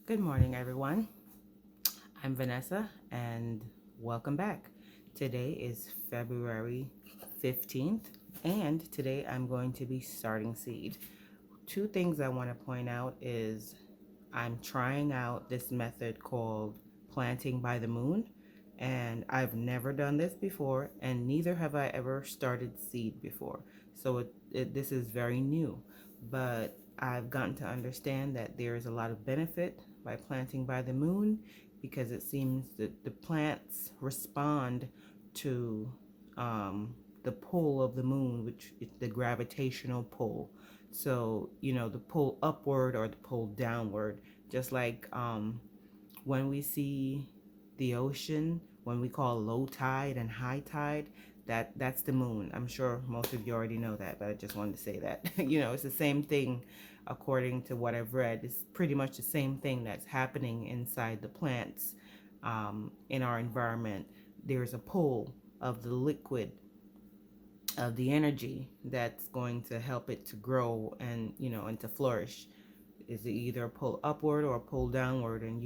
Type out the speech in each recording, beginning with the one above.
Good morning, everyone. I'm Vanessa, and welcome back. Today is February 15th, and today I'm going to be starting seed. Two things I want to point out is I'm trying out this method called planting by the moon, and I've never done this before, and neither have I ever started seed before. So this is very new, but I've gotten to understand that there is a lot of benefit by planting by the moon because it seems that the plants respond to the pull of the moon, which is the gravitational pull. So, the pull upward or the pull downward, just like when we see the ocean, when we call low tide and high tide, that's the moon. I'm sure most of you already know that, but I just wanted to say that. It's the same thing according to what I've read. It's pretty much the same thing that's happening inside the plants in our environment. There's a pull of the liquid of the energy that's going to help it to grow and to flourish. Is it either a pull upward or a pull downward? And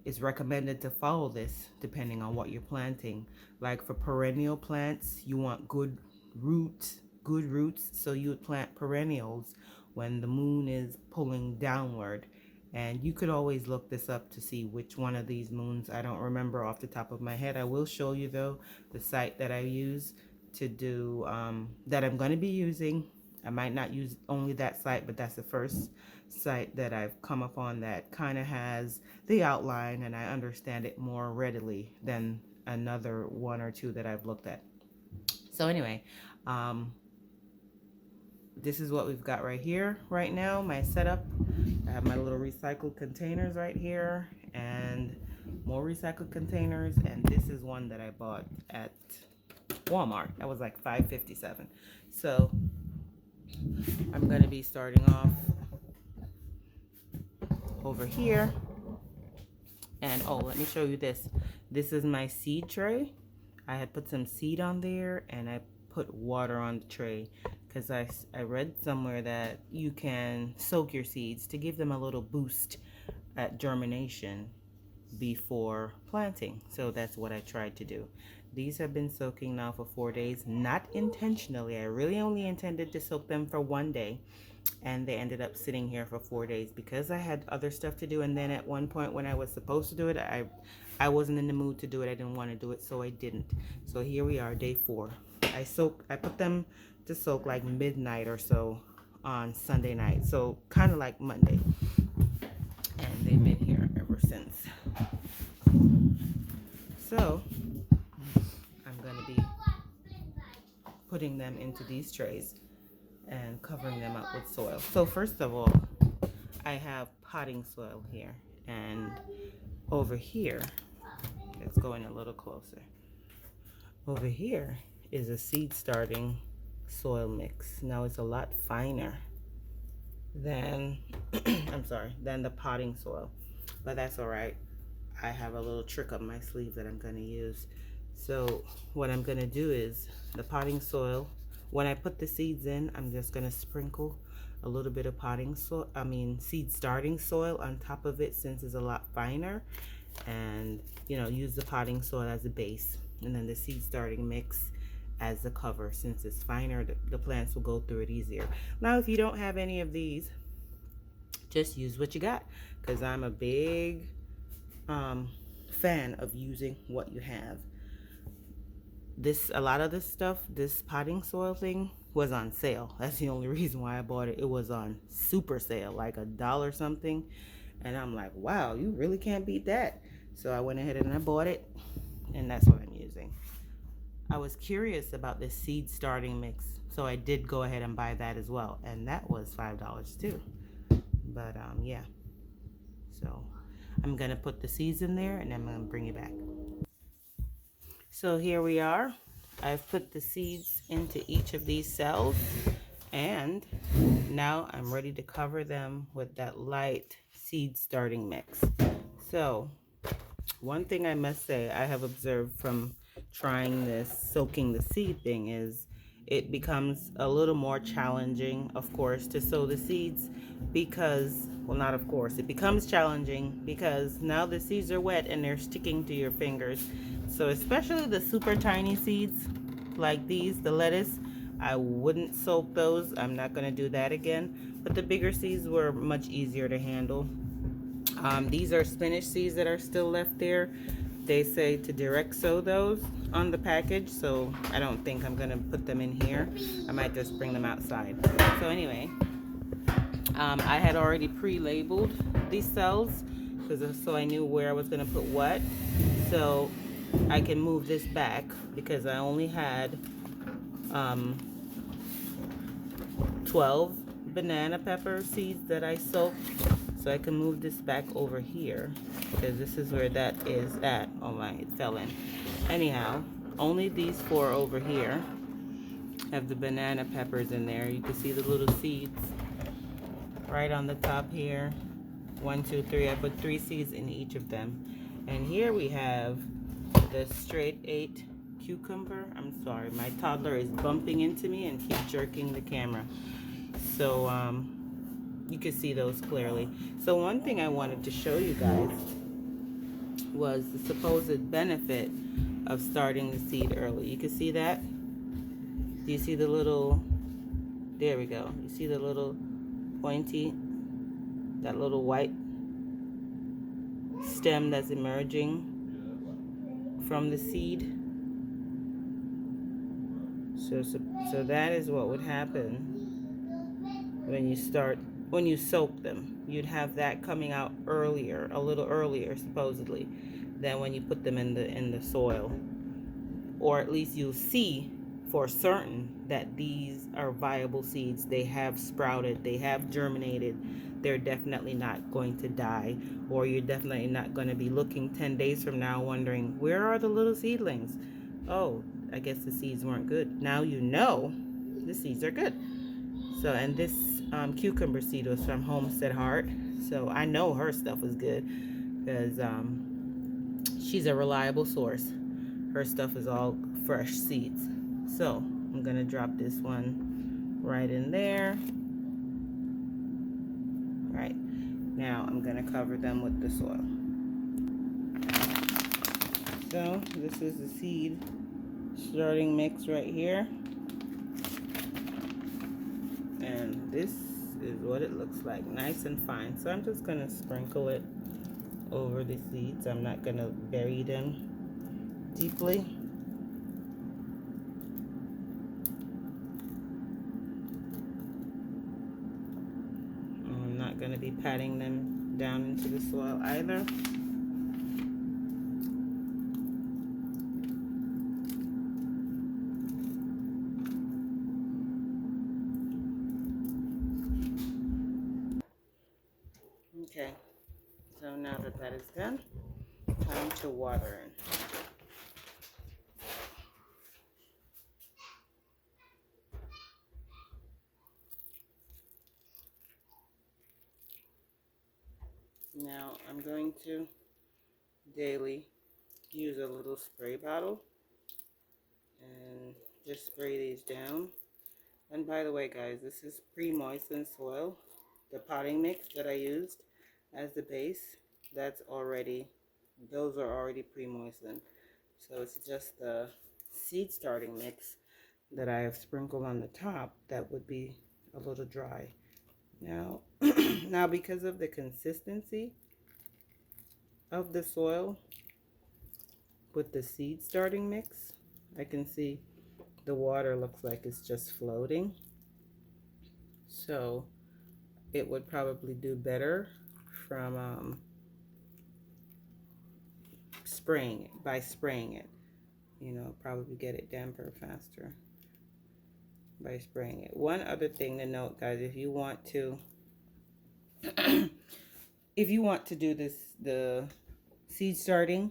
it's recommended to follow this depending on what you're planting. Like for perennial plants, you want good roots, so you would plant perennials when the moon is pulling downward. And you could always look this up to see which one of these moons. I don't remember off the top of my head. I will show you though the site that I use to do that I'm going to be using. I might not use only that site, but that's the first site that I've come upon that kind of has the outline and I understand it more readily than another one or two that I've looked at. So anyway, this is what we've got right here right now, my setup. I have my little recycled containers right here and more recycled containers, and this is one that I bought at Walmart. That was like $5.57. So I'm going to be starting off over here. And let me show you this. This is my seed tray. I had put some seed on there and I put water on the tray because I read somewhere that you can soak your seeds to give them a little boost at germination before planting. So that's what I tried to do. These have been soaking now for 4 days, not intentionally. I really only intended to soak them for 1 day, and they ended up sitting here for 4 days because I had other stuff to do. And then at one point when I was supposed to do it, I wasn't in the mood to do it. I didn't want to do it, so I didn't. So here we are, day 4. I put them to soak like midnight or so on Sunday night, so kind of like Monday, and they've been here ever since. So I'm going to be putting them into these trays and covering them up with soil. So first of all, I have potting soil here, and over here, it's going a little closer. Over here is a seed starting soil mix. Now it's a lot finer than than the potting soil, but that's all right. I have a little trick up my sleeve that I'm going to use. So what I'm going to do is the potting soil, when I put the seeds in, I'm just going to sprinkle a little bit of seed starting soil on top of it, since it's a lot finer, and use the potting soil as a base, and then the seed starting mix as the cover. Since it's finer, the plants will go through it easier. Now if you don't have any of these, just use what you got, because I'm a big fan of using what you have. A lot of this stuff, this potting soil thing, was on sale. That's the only reason why I bought it. It was on super sale, like $1 something, and I'm like, wow, you really can't beat that. So I went ahead and I bought it, and that's what I'm using. I was curious about this seed starting mix, so I did go ahead and buy that as well, and that was $5 too. But yeah, so I'm gonna put the seeds in there and I'm gonna bring it back. So here we are. I've put the seeds into each of these cells, and now I'm ready to cover them with that light seed starting mix. So one thing I must say I have observed from trying this soaking the seed thing is it becomes a little more challenging, of course, to sow the seeds because well, not of course, it becomes challenging because now the seeds are wet and they're sticking to your fingers. So especially the super tiny seeds like these, the lettuce, I wouldn't soak those. I'm not going to do that again. But the bigger seeds were much easier to handle. These are spinach seeds that are still left there. They say to direct sow those on the package, so I don't think I'm gonna put them in here. I might just bring them outside. So anyway, I had already pre-labeled these cells so I knew where I was gonna put what. So I can move this back because I only had 12 banana pepper seeds that I soaked. So I can move this back over here because this is where that is at. Oh my, it fell in. Anyhow, only these 4 over here have the banana peppers in there. You can see the little seeds right on the top here. 1, 2, 3. I put 3 seeds in each of them. And here we have the straight 8 cucumber. I'm sorry, my toddler is bumping into me and keep jerking the camera. So you can see those clearly. So one thing I wanted to show you guys was the supposed benefit of starting the seed early. You can see that? Do you see the little, there we go. You see the little pointy, that little white stem that's emerging from the seed? So that is what would happen when you soak them. You'd have that coming out earlier, a little earlier supposedly, than when you put them in the soil. Or at least you'll see for certain that these are viable seeds. They have sprouted, they have germinated. They're definitely not going to die, or you're definitely not going to be looking 10 days from now wondering, where are the little seedlings? Oh, I guess the seeds weren't good. Now you know the seeds are good. So, and this cucumber seed was from Homestead Heart. So I know her stuff was good because she's a reliable source. Her stuff is all fresh seeds. So I'm going to drop this one right in there. Right. Now I'm going to cover them with the soil. So this is the seed starting mix right here. And this is what it looks like, nice and fine. So I'm just going to sprinkle it over the seeds. I'm not going to bury them deeply. I'm not going to be patting them down into the soil either. Okay, so now that that is done, time to water in. Now I'm going to daily use a little spray bottle and just spray these down. And by the way, guys, this is pre-moistened soil. The potting mix that I used as the base, those are already pre-moistened. So it's just the seed starting mix that I have sprinkled on the top that would be a little dry. Now, now because of the consistency of the soil with the seed starting mix, I can see the water looks like it's just floating. So it would probably do better from spraying it. You know, probably get it damper faster by spraying it. One other thing to note, guys, if you want to do this, the seed starting,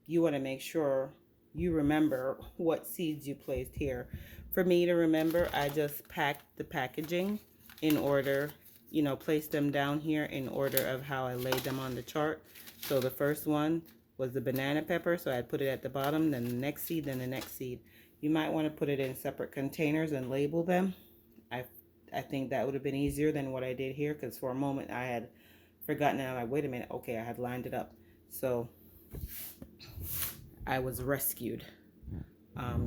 you want to make sure you remember what seeds you placed here. For me to remember, I just packed the packaging in order, you know, place them down here in order of how I laid them on the chart. So the first one was the banana pepper, so I put it at the bottom, then the next seed, then the next seed. You might want to put it in separate containers and label them. I think that would have been easier than what I did here, because for a moment I had forgotten, and I'm like, wait a minute, okay, I had lined it up. So I was rescued.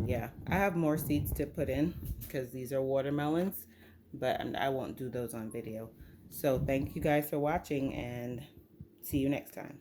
Yeah, I have more seeds to put in because these are watermelons, but I won't do those on video. So thank you guys for watching, and see you next time.